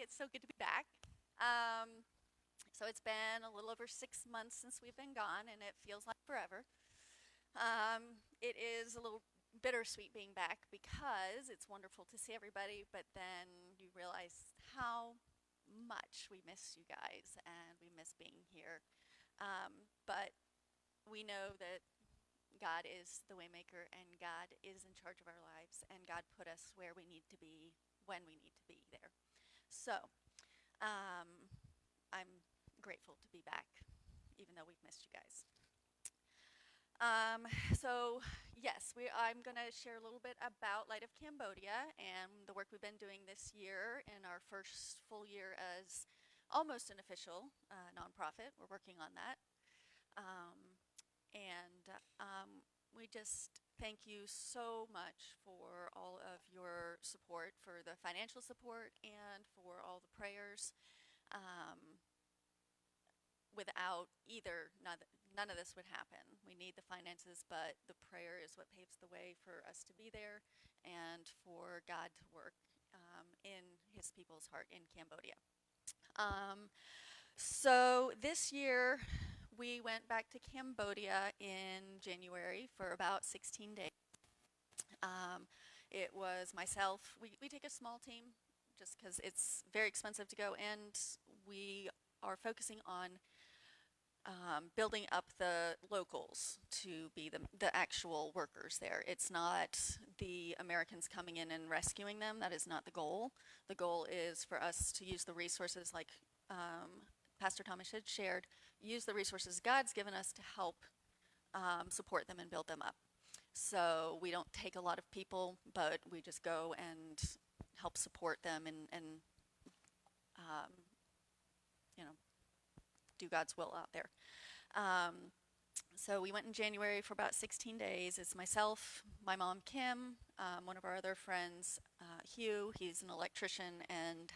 It's so good to be back. Um, so it's been a little over 6 months since we've been gone, and it feels like forever. It is a little bittersweet being back because it's wonderful to see everybody, but then you realize how much we miss you guys and we miss being here. But we know that God is the waymaker and God is in charge of our lives, and God put us where we need to be when we need to be there. So, um, I'm grateful to be back, even though we've missed you guys. Um, so, yes, I'm going to share a little bit about Light of Cambodia and the work we've been doing this year in our first full year as almost an official nonprofit. We're working on that. Um, and we just thank you so much for all of your support, for the financial support, and for all the prayers. Um, Without either, none of this would happen. We need the finances, but the prayer is what paves the way for us to be there and for God to work in His people's heart in Cambodia. Um, so this year, we went back to Cambodia in January for about 16 days. Um, it was myself. We take a small team just because it's very expensive to go, and we are focusing on building up the locals to be the actual workers there. It's not the Americans coming in and rescuing them. That is not the goal. The goal is for us to use the resources like Pastor Thomas had shared, use the resources God's given us to help support them and build them up. So we don't take a lot of people, but we just go and help support them and um, you know, do God's will out there. Um, so we went in January for about 16 days. It's myself, my mom Kim, one of our other friends, Hugh. He's an electrician and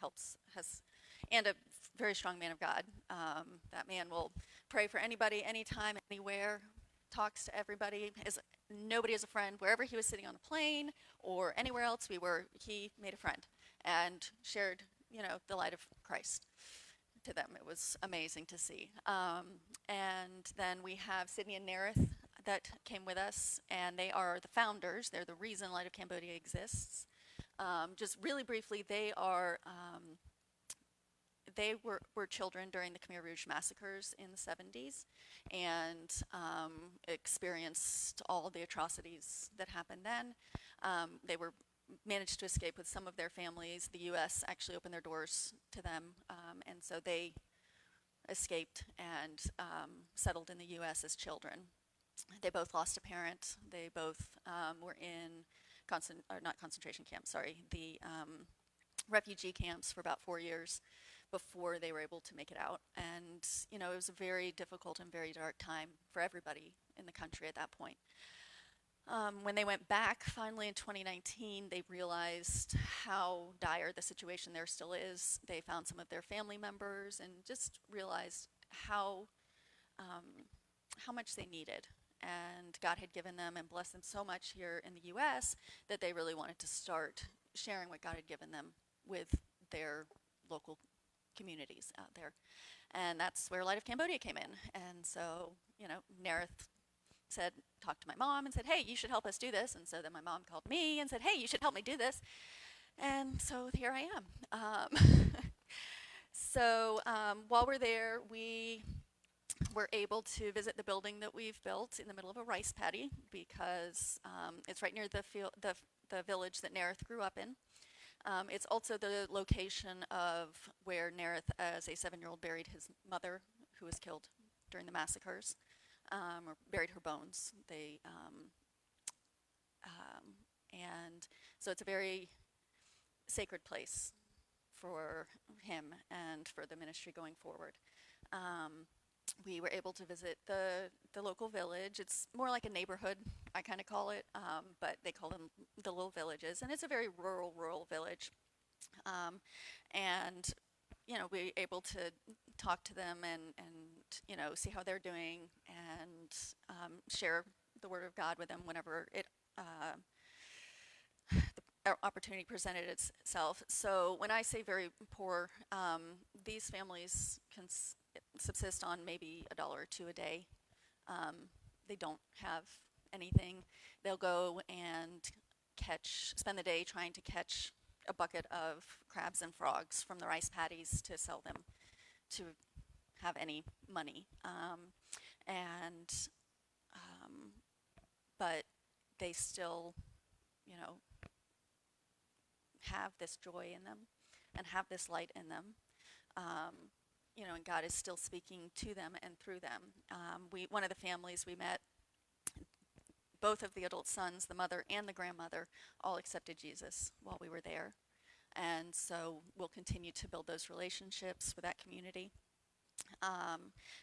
and a very strong man of God. That man will pray for anybody, anytime, anywhere. Talks to everybody. Nobody is a friend. Wherever he was sitting on a plane or anywhere else he made a friend and shared, the light of Christ to them. It was amazing to see. And then we have Sydney and Nareth that came with us, and they are the founders. They're the reason Light of Cambodia exists. Just really briefly, they were children during the Khmer Rouge massacres in the 70s and experienced all the atrocities that happened then. They managed to escape with some of their families. The U.S. actually opened their doors to them, and so they escaped and settled in the U.S. as children. They both lost a parent. They both were in not concentration camps, sorry, the refugee camps for about 4 years before they were able to make it out. And, it was a very difficult and very dark time for everybody in the country at that point. When they went back finally in 2019, they realized how dire the situation there still is. They found some of their family members and just realized how much they needed. And God had given them and blessed them so much here in the U.S. that they really wanted to start sharing what God had given them with their local communities out there. And that's where Light of Cambodia came in. And so, Nareth talked to my mom and said, hey, you should help us do this. And so then my mom called me and said, hey, you should help me do this. And so here I am. While we're there, we were able to visit the building that we've built in the middle of a rice paddy because it's right near the village that Nareth grew up in. It's also the location of where Nareth, as a 7-year-old, buried his mother, who was killed during the massacres. Or buried her bones. And so it's a very sacred place for him and for the ministry going forward. We were able to visit the local village. It's more like a neighborhood, I kind of call it, but they call them the little villages. And it's a very rural village. And we were able to talk to them and see how they're doing and share the Word of God with them whenever opportunity presented itself. So when I say very poor, these families can subsist on maybe $1 or $2 a day. They don't have anything. They'll go and spend the day trying to catch a bucket of crabs and frogs from the rice paddies to sell them to have any money. And but they still, you know, have this joy in them and have this light in them. And God is still speaking to them and through them. One of the families we met, both of the adult sons, the mother and the grandmother, all accepted Jesus while we were there. And so we'll continue to build those relationships with that community.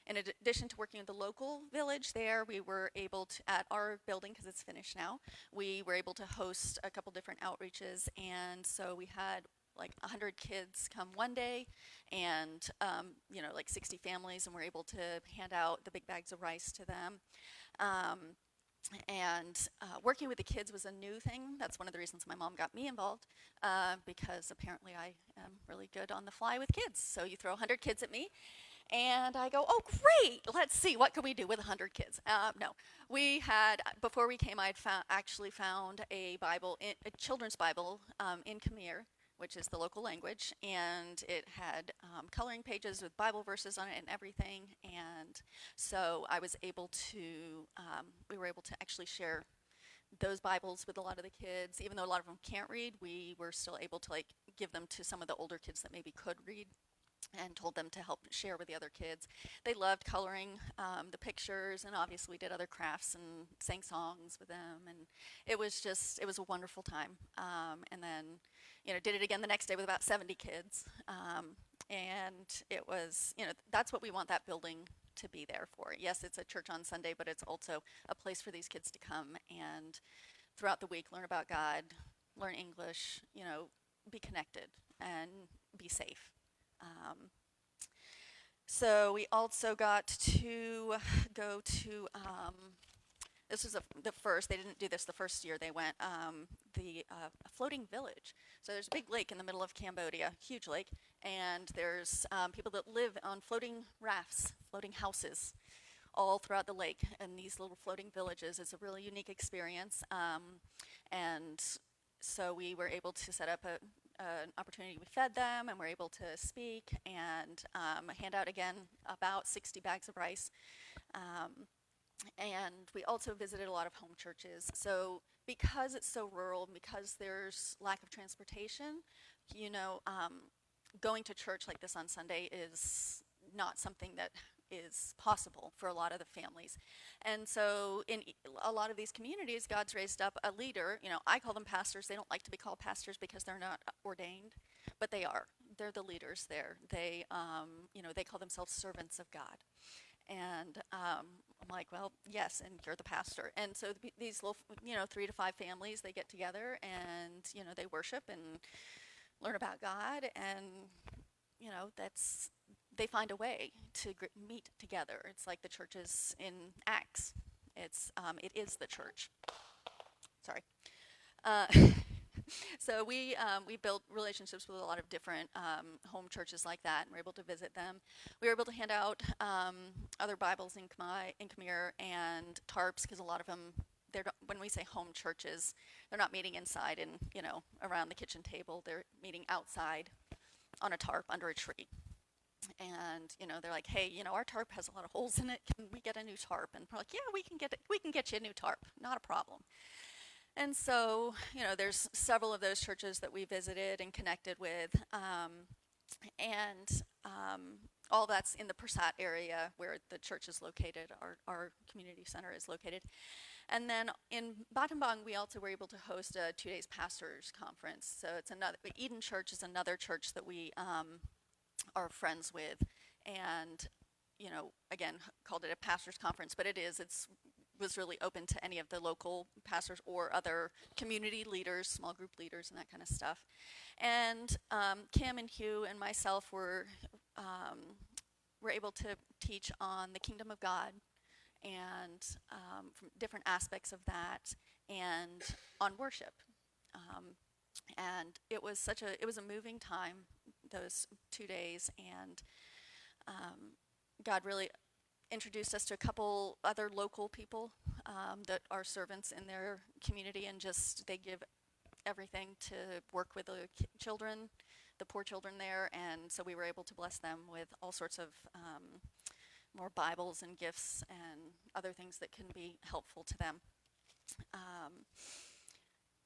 In addition to working with the local village there, we were able to, at our building, because it's finished now, we were able to host a couple different outreaches. And so we had like 100 kids come one day and, like 60 families, and we're able to hand out the big bags of rice to them. Working with the kids was a new thing. That's one of the reasons my mom got me involved, because apparently I am really good on the fly with kids. So you throw 100 kids at me, and I go, oh, great, let's see, what can we do with 100 kids? No, before we came, I'd actually found a Bible, a children's Bible in Khmer, which is the local language, and it had coloring pages with Bible verses on it and everything. And so we were able to actually share those Bibles with a lot of the kids. Even though a lot of them can't read, we were still able to give them to some of the older kids that maybe could read, and told them to help share with the other kids. They loved coloring the pictures, and obviously we did other crafts and sang songs with them, and it was a wonderful time. And then, did it again the next day with about 70 kids, and it was, that's what we want that building to be there for. Yes, it's a church on Sunday, but it's also a place for these kids to come and throughout the week learn about God, learn English, be connected, and be safe. So we also got to go to, this was the first, they didn't do this the first year they went, a floating village. So there's a big lake in the middle of Cambodia, huge lake, and there's people that live on floating rafts, floating houses, all throughout the lake. And these little floating villages is a really unique experience. And so we were able to set up an opportunity. We fed them, and we're able to speak and hand out again about 60 bags of rice. And we also visited a lot of home churches. So because it's so rural, because there's lack of transportation, going to church like this on Sunday is not something that is possible for a lot of the families. And so in a lot of these communities, God's raised up a leader. I call them pastors. They don't like to be called pastors because they're not ordained, but they are. They're the leaders there. They call themselves servants of God. And I'm like, well, yes, and you're the pastor. And so these little, 3 to 5 families, they get together and, they worship and learn about God. And, they find a way to meet together. It's like the churches in Acts. It is the church. Sorry. So we built relationships with a lot of different home churches like that, and we're able to visit them. We were able to hand out other Bibles in Khmer and tarps, because a lot of them, when we say home churches, they're not meeting inside and around the kitchen table. They're meeting outside on a tarp under a tree. And they're like, hey, our tarp has a lot of holes in it. Can we get a new tarp? And we're like, yeah, we can get you a new tarp. Not a problem. And so, there's several of those churches that we visited and connected with, and all that's in the Persat area where the church is located. Our community center is located. And then in Battambang, we also were able to host a 2 days pastors conference. So it's Eden Church is another church that we are friends with, and again, called it a pastors conference, but it was really open to any of the local pastors or other community leaders, small group leaders, and that kind of stuff. And Kim and Hugh and myself were able to teach on the kingdom of God and from different aspects of that, and on worship. And it was a moving time, those 2 days, and God really introduced us to a couple other local people that are servants in their community, and just they give everything to work with the children, the poor children there, and so we were able to bless them with all sorts of more Bibles and gifts and other things that can be helpful to them. Um,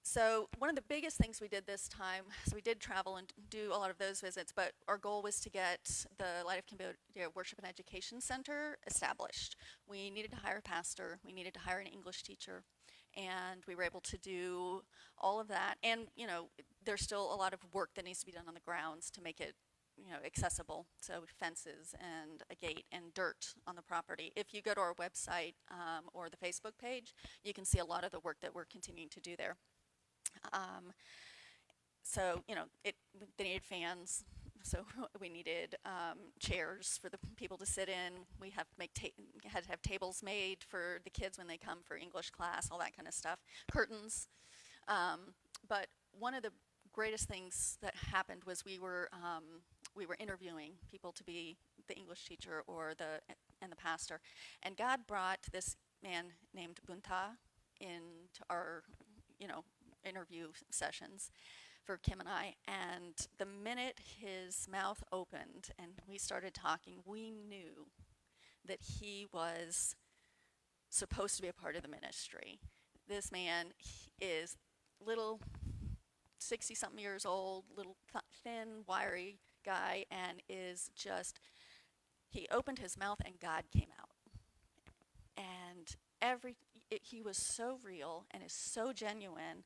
so one of the biggest things we did this time, so we did travel and do a lot of those visits, but our goal was to get the Light of Cambodia Worship and Education Center established. We needed to hire a pastor, we needed to hire an English teacher, and we were able to do all of that. And, there's still a lot of work that needs to be done on the grounds to make it, accessible. So fences and a gate and dirt on the property. If you go to our website or the Facebook page, you can see a lot of the work that we're continuing to do there. Um, so, they needed fans. So we needed chairs for the people to sit in. We had to have tables made for the kids when they come for English class, all that kind of stuff. Curtains. But one of the greatest things that happened was we were interviewing people to be the English teacher and the pastor, and God brought this man named Bunta into our interview sessions for Kim and I, and the minute his mouth opened and we started talking, we knew that he was supposed to be a part of the ministry. This man is little 60-something years old, little thin, wiry guy, and he opened his mouth and God came out. And he was so real and is so genuine,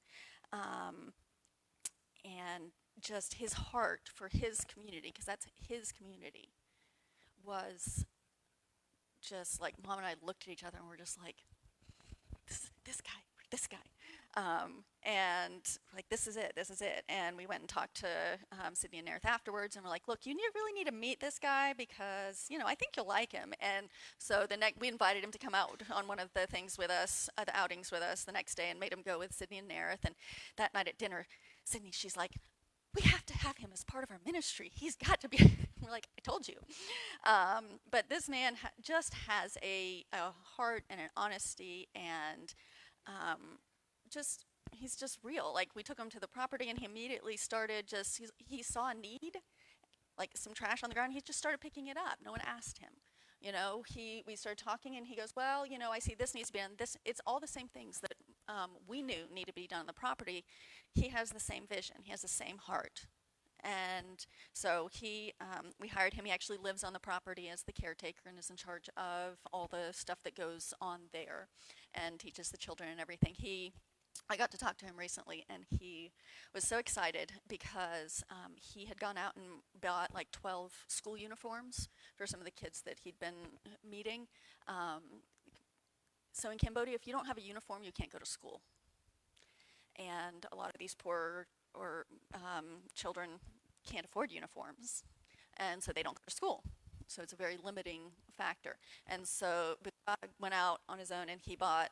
and just his heart for his community, because that's his community, was just like, Mom and I looked at each other and we're just like, this guy. And like, this is it. And we went and talked to Sydney and Nerith afterwards, and we're like, look, you really need to meet this guy because, I think you'll like him. And so we invited him to come out on one of the things with us, the outings with us the next day, and made him go with Sydney and Nerith. And that night at dinner, Sydney, she's like, we have to have him as part of our ministry. He's got to be. We're like, I told you. But this man just has a heart and an honesty, and he's just real. Like, we took him to the property and he immediately started he saw a need, like some trash on the ground. He just started picking it up. No one asked him. We started talking and he goes, well, I see this needs to be done. It's all the same things that we knew need to be done on the property. He has the same vision. He has the same heart. And so we hired him. He actually lives on the property as the caretaker and is in charge of all the stuff that goes on there and teaches the children and everything. I got to talk to him recently, and he was so excited because he had gone out and bought like 12 school uniforms for some of the kids that he'd been meeting. So in Cambodia, if you don't have a uniform, you can't go to school. And a lot of these poor or children can't afford uniforms, and so they don't go to school. So it's a very limiting factor. And so Buddha went out on his own and he bought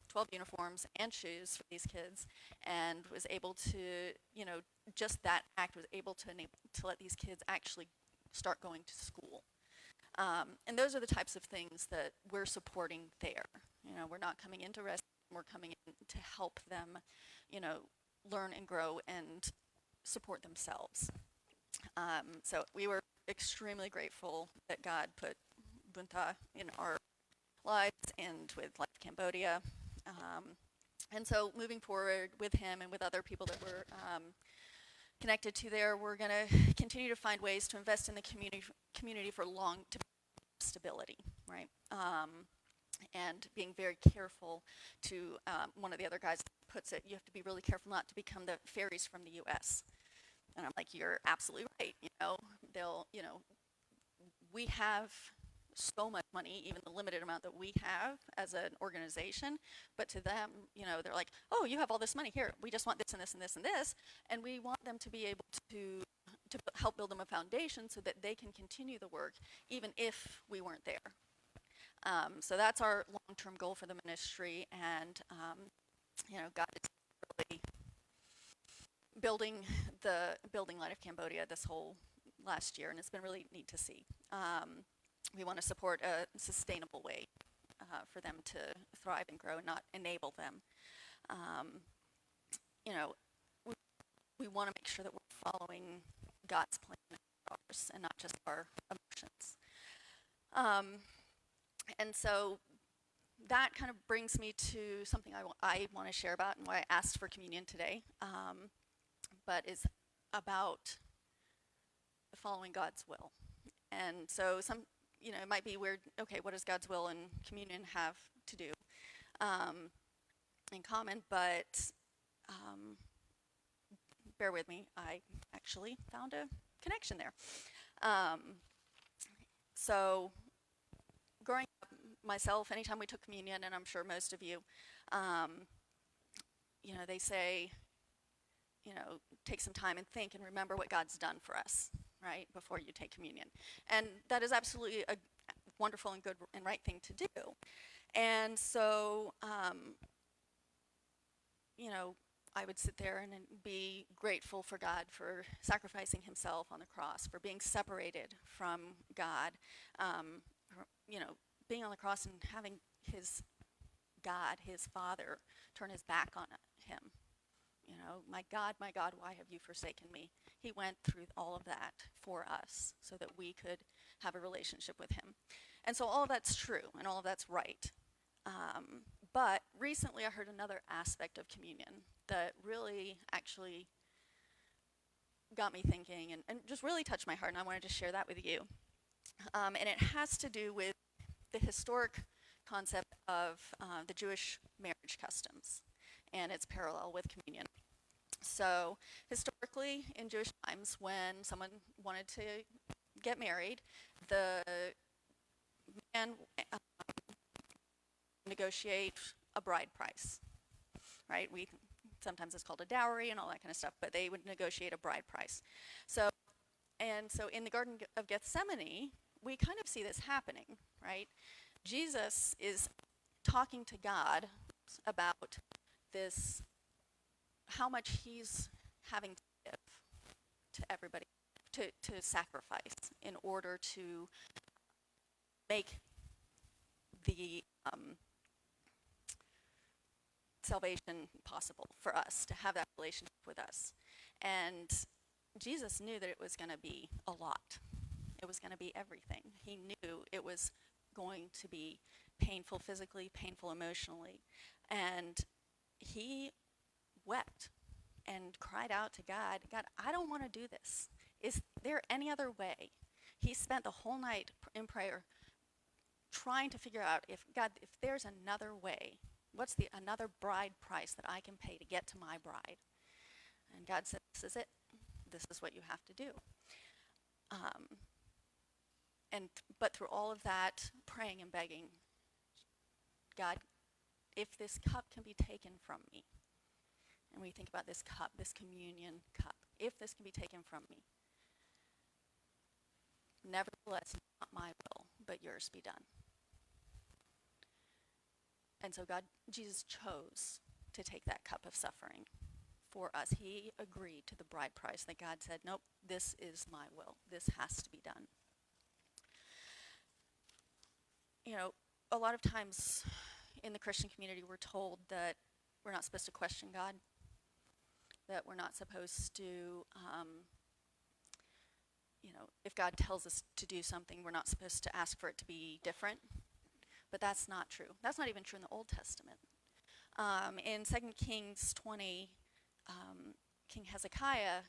12 uniforms and shoes for these kids, and was able to, just that act was able to let these kids actually start going to school. And those are the types of things that we're supporting there. We're not coming in to rescue, we're coming in to help them, learn and grow and support themselves. So we were extremely grateful that God put Bunta in our lives and with Life Cambodia. And so moving forward with him and with other people that we're connected to there, we're going to continue to find ways to invest in the community for long-term stability, right? And being very careful to, one of the other guys puts it, you have to be really careful not to become the fairies from the U.S. And I'm like, you're absolutely right. We have so much money, even the limited amount that we have as an organization, but to them, they're like, oh, you have all this money here. We just want this and this and this and this, and we want them to be able to help build them a foundation so that they can continue the work, even if we weren't there. So that's our long-term goal for the ministry, and God is really building the building Light of Cambodia this whole last year, and it's been really neat to see. We want to support a sustainable way for them to thrive and grow, and not enable them. Um, you know, we, we want to make sure that we're following God's plan for ours and not just our emotions. Um, and so that kind of brings me to something I want to share about and why I asked for communion today, but is about following God's will. And so it might be weird, okay, what does God's will and communion have to do in common? But bear with me, I actually found a connection there. So growing up myself, anytime we took communion, and I'm sure most of you, they say, take some time and think and remember what God's done for us, right, before you take communion. And that is absolutely a wonderful and good and right thing to do. And so, I would sit there and be grateful for God for sacrificing himself on the cross, for being separated from God, being on the cross and having his God, his Father, turn his back on him. My God, why have you forsaken me? He went through all of that for us so that we could have a relationship with him. And so all of that's true and all of that's right. But recently I heard another aspect of communion that really actually got me thinking and just really touched my heart, and I wanted to share that with you. And it has to do with the historic concept of the Jewish marriage customs and its parallel with communion. So historically, in Jewish times, when someone wanted to get married, the man negotiate a bride price, right? Sometimes it's called a dowry and all that kind of stuff, but they would negotiate a bride price. So in the Garden of Gethsemane, we kind of see this happening, right? Jesus is talking to God about this, how much he's having to give to everybody, to sacrifice in order to make the salvation possible for us, to have that relationship with us. And Jesus knew that it was going to be a lot. It was going to be everything. He knew it was going to be painful physically, painful emotionally. And he wept and cried out to God, God, I don't want to do this. Is there any other way? He spent the whole night in prayer trying to figure out, if there's another way, what's another bride price that I can pay to get to my bride? And God said, this is it. This is what you have to do. But through all of that praying and begging, God, if this cup can be taken from me, and we think about this cup, this communion cup, if this can be taken from me, nevertheless, not my will, but yours be done. And so Jesus chose to take that cup of suffering for us. He agreed to the bride price that God said, nope, this is my will. This has to be done. A lot of times in the Christian community, we're told that we're not supposed to question God, that we're not supposed to, if God tells us to do something, we're not supposed to ask for it to be different. But that's not true. That's not even true in the Old Testament. In 2 Kings 20, King Hezekiah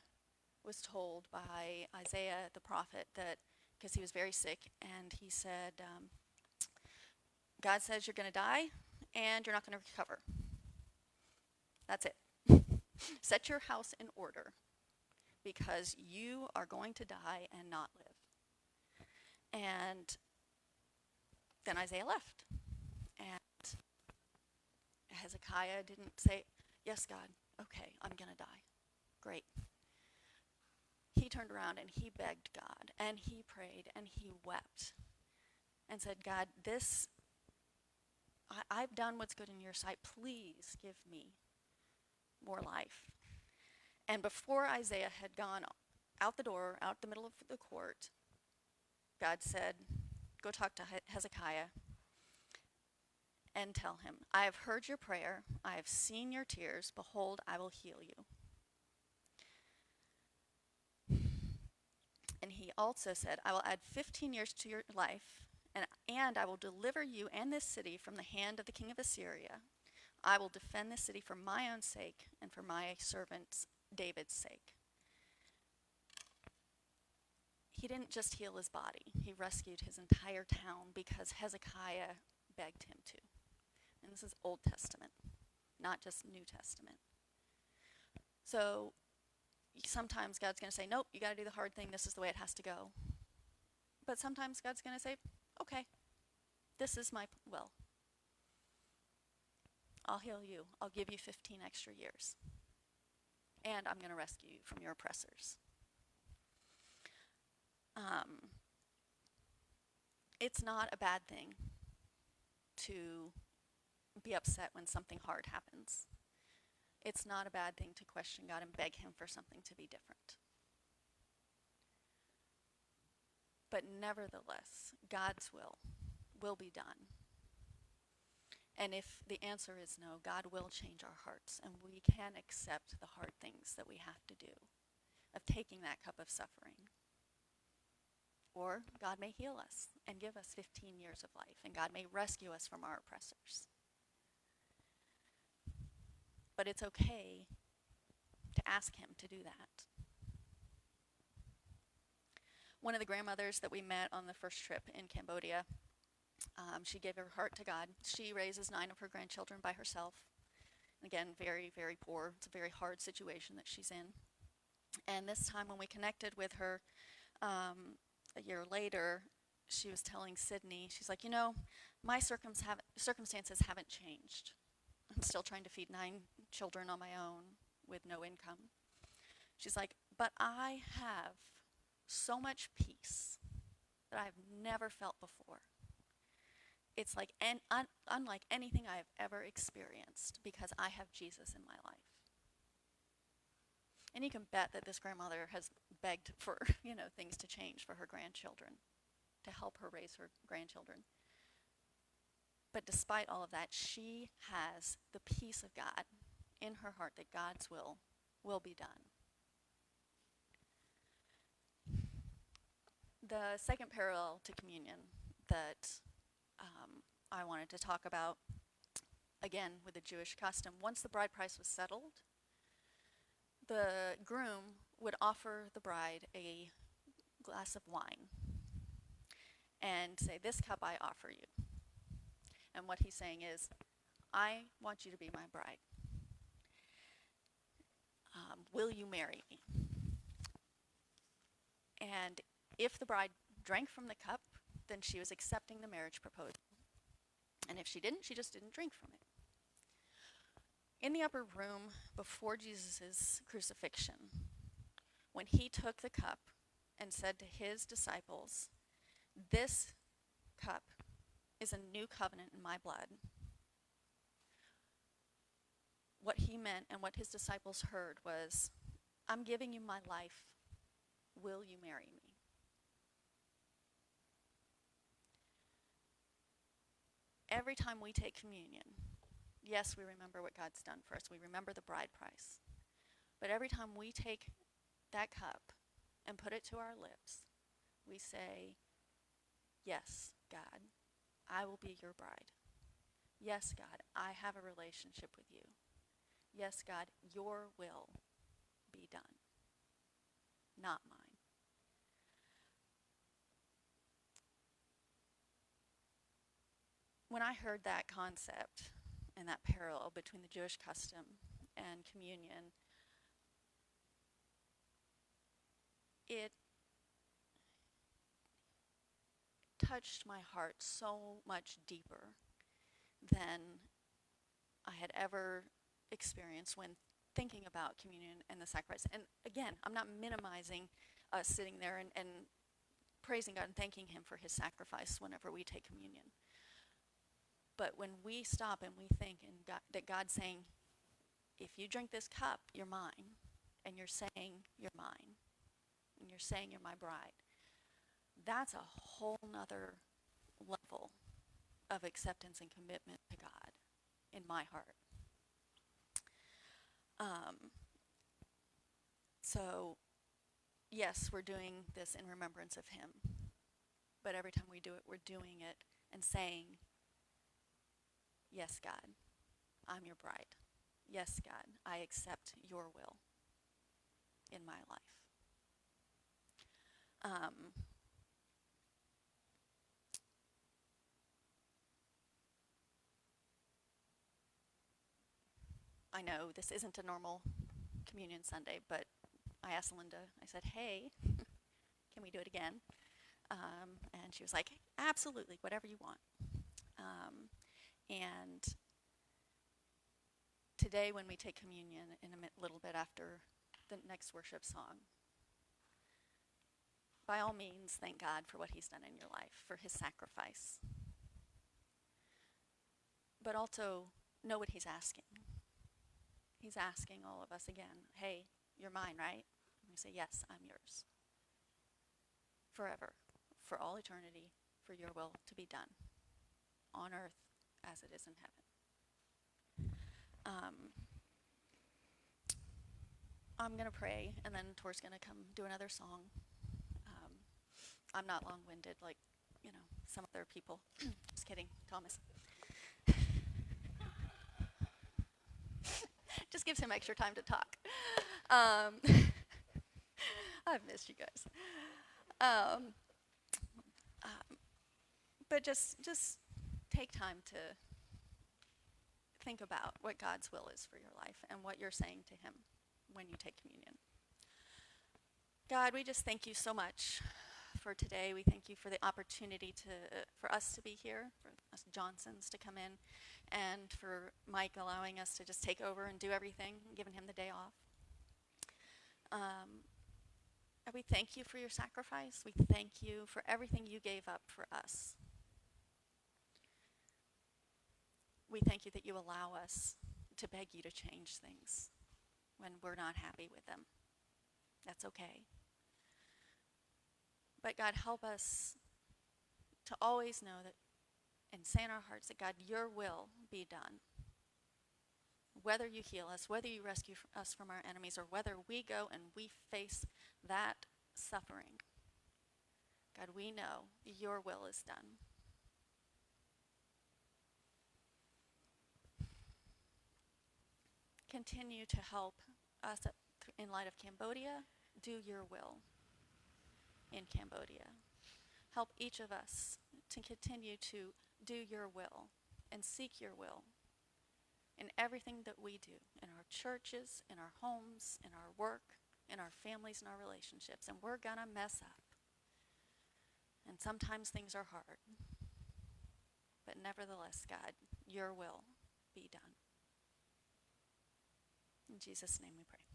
was told by Isaiah the prophet that, because he was very sick, and he said, God says you're going to die and you're not going to recover. That's it. Set your house in order because you are going to die and not live. And then Isaiah left. And Hezekiah didn't say, yes, God, okay, I'm going to die. Great. He turned around and he begged God, and he prayed, and he wept, and said, God, I've done what's good in your sight. Please give me more life. And before Isaiah had gone out the door, out the middle of the court, God said, go talk to Hezekiah and tell him, I have heard your prayer. I have seen your tears. Behold, I will heal you. And he also said, I will add 15 years to your life, and I will deliver you and this city from the hand of the king of Assyria. I will defend this city for my own sake and for my servant David's sake. He didn't just heal his body. He rescued his entire town because Hezekiah begged him to. And this is Old Testament, not just New Testament. So sometimes God's going to say, nope, you got to do the hard thing. This is the way it has to go. But sometimes God's going to say, okay, this is my will. I'll heal you. I'll give you 15 extra years. And I'm going to rescue you from your oppressors. It's not a bad thing to be upset when something hard happens. It's not a bad thing to question God and beg him for something to be different. But nevertheless, God's will be done. And if the answer is no, God will change our hearts, and we can accept the hard things that we have to do, of taking that cup of suffering. Or God may heal us and give us 15 years of life, and God may rescue us from our oppressors. But it's okay to ask him to do that. One of the grandmothers that we met on the first trip in Cambodia, she gave her heart to God. She raises 9 of her grandchildren by herself. Again, very, very poor. It's a very hard situation that she's in. And this time when we connected with her a year later, she was telling Sydney, she's like, my circumstances haven't changed. I'm still trying to feed 9 children on my own with no income. She's like, but I have so much peace that I've never felt before. It's like unlike anything I have ever experienced because I have Jesus in my life. And you can bet that this grandmother has begged for, things to change for her grandchildren, to help her raise her grandchildren. But despite all of that, she has the peace of God in her heart that God's will be done. The second parallel to communion that I wanted to talk about, again, with the Jewish custom, once the bride price was settled, the groom would offer the bride a glass of wine and say, this cup I offer you. And what he's saying is, I want you to be my bride. Will you marry me? And if the bride drank from the cup, then she was accepting the marriage proposal. And if she didn't, she just didn't drink from it. In the upper room before Jesus' crucifixion, when he took the cup and said to his disciples, this cup is a new covenant in my blood, what he meant and what his disciples heard was, I'm giving you my life. Will you marry me? Every time we take communion, yes, we remember what God's done for us. We remember the bride price. But every time we take that cup and put it to our lips, we say, yes, God, I will be your bride. Yes, God, I have a relationship with you. Yes, God, your will be done, not mine. When I heard that concept and that parallel between the Jewish custom and communion, it touched my heart so much deeper than I had ever experienced when thinking about communion and the sacrifice. And again, I'm not minimizing us sitting there and praising God and thanking him for his sacrifice whenever we take communion. But when we stop and we think that God's saying, if you drink this cup, you're mine. and you're saying you're mine, and you're saying you're my bride, that's a whole nother level of acceptance and commitment to God in my heart. So, yes, we're doing this in remembrance of him, but every time we do it, we're doing it and saying, yes, God, I'm your bride. Yes, God, I accept your will in my life. I know this isn't a normal communion Sunday, but I asked Linda, I said, hey, can we do it again? And she was like, absolutely, whatever you want. And today when we take communion in a little bit after the next worship song, by all means, thank God for what he's done in your life, for his sacrifice. But also know what he's asking. He's asking all of us again, hey, you're mine, right? And we say, yes, I'm yours. Forever, for all eternity, for your will to be done on earth as it is in heaven. I'm going to pray, and then Tor's going to come do another song. I'm not long-winded like, some other people. Just kidding, Thomas. Just gives him extra time to talk. I've missed you guys. But just take time to think about what God's will is for your life and what you're saying to him when you take communion. God, we just thank you so much for today. We thank you for the opportunity for us to be here, for us Johnsons to come in, and for Mike allowing us to just take over and do everything, giving him the day off. And we thank you for your sacrifice. We thank you for everything you gave up for us. We thank you that you allow us to beg you to change things when we're not happy with them. That's okay. But God, help us to always know that and say in our hearts that, God, your will be done. Whether you heal us, whether you rescue us from our enemies, or whether we go and we face that suffering, God, we know your will is done. Continue to help us in light of Cambodia do your will in Cambodia. Help each of us to continue to do your will and seek your will in everything that we do, in our churches, in our homes, in our work, in our families, and our relationships. And we're gonna mess up. And sometimes things are hard. But nevertheless, God, your will be done. In Jesus' name we pray.